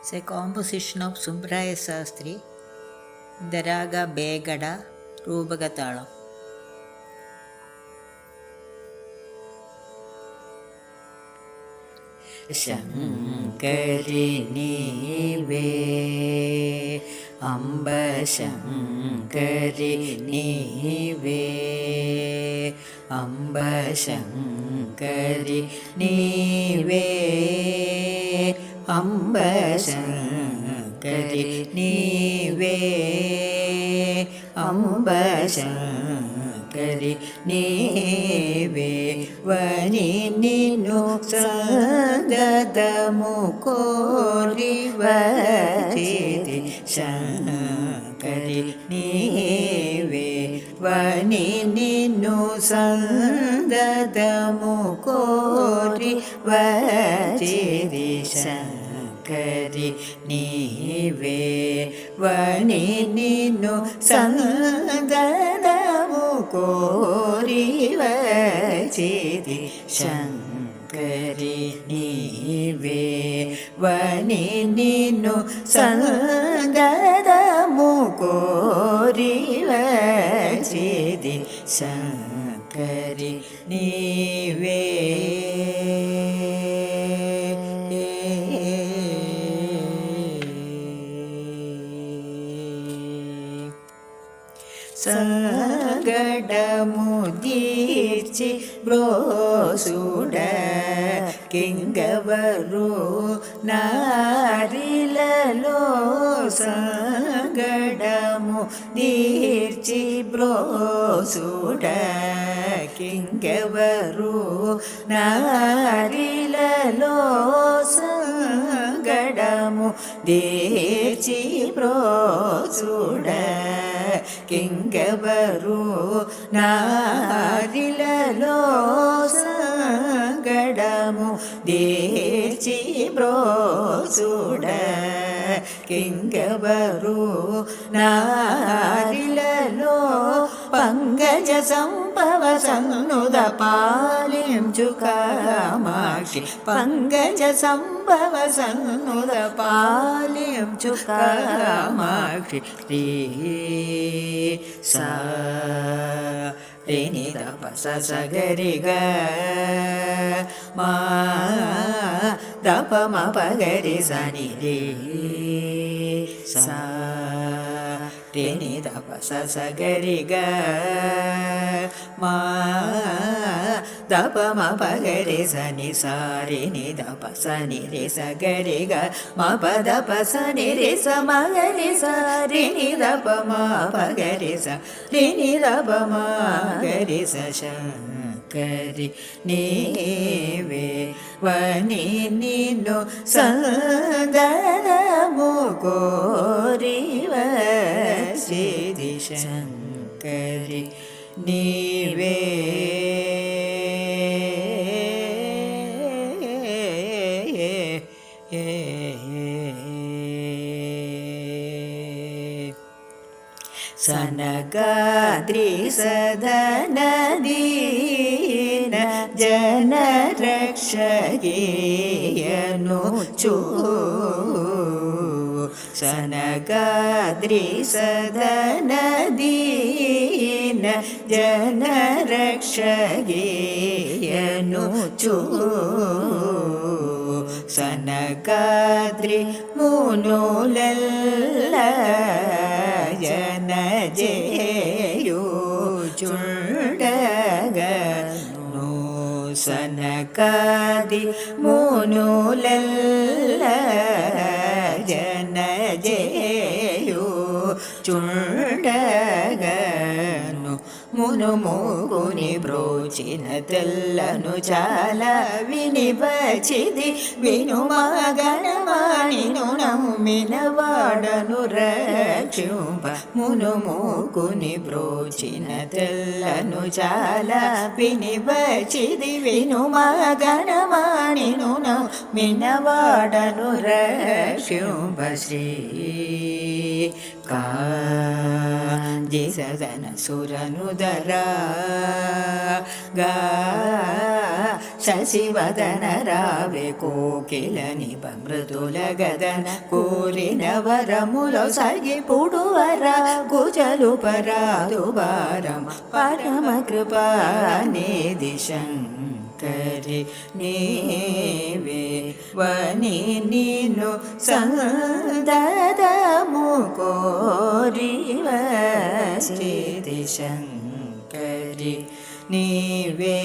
It's a composition of Subraya Sastri, the raga Begada, Rubagatalam. Shankari Nive, Amba Shankari Nive, Amba Shankari Nive, Amba Shankari Nive, Amba Shankari Nive, Vani Ninu Sadadamu Kori Vachiti Shankari Nive, Vani Ninu Sadadamu Kori Vachiti Shankari Nive, Vani Ninu Sadadamu Kori Vachiti Shankari Nive, Vani Ninu Sadadamu Kori Vachiti Shankari Nive. Sagadamudirchi brosuda kingavaru narilalo sagadamudirchi brosuda kingavaru narilalo sagadamudirchi brosuda కింగవరు నారిలలో సంగడము దేచి బ్రోసుడ కింగవరు నారిలలో పంగజ సంభవ సన్నుద పాలించు కామాక్షి పంగజ సంభవ సన్నుద పాలించు కామాక్షి శ్రీ సా రే ని the ప స స గ రి గ మా ద ప మ ప గ రి స ని రే సా రే ని ద ప స స గ రి గ మా ద ప మ ప గ రి స ని సా రే ని ద ప స ని రే స గ రి గ మ ప ద ప స ని రే స మ గ రి స రే ని ద ప మ ప గ రి స రే ని ద ప మ గ రి స శంకరి నీవే వని నిన్ను సందనము కోరి వసిది శంకరి నీవే. సనగాద్రి సదనదీన జనరక్షగేయను చూ సనగాద్రి సదనదీన జనరక్షగేయను చూ సనగాద్రి మునులెల్ల జనజేయు చుండగను సనకాది మునులెల్ల జనజేయు చుండగను మునుమోగుని బ్రోచిన తెల్లను చాలా వినివచిది వినుమగణమాణిను నమ్మిన వాడను రక్షింప మునుమోగుని బ్రోచిన తెల్లను చాలా వినివచిది వినుమగణమాణిను నమ్మిన వాడను రక్షింప శ్రీ కాంజి సదన సురనుద ಧರಾ ಗ ಶಶಿವದನ ರಾವೆ ಕೋಕಿಲ ನಿಪ ಮೃದುಲ ಗದನ ಕೂರಿನ ವರ ಮುಲ ಸಗಿ ಪುಡುವರ ಕುಜಲು ಪರಾದು ಬಾರಮ ಪರಮ ಕೃಪಾ ನಿಧಿ ಶಂಕರಿ ನೀವೇ ವನಿ ನೀನು ಸಂದದ ಮುಕೋರಿವ ಸ್ಥಿತಿ ಶಂಕರಿ ನೀವೇ.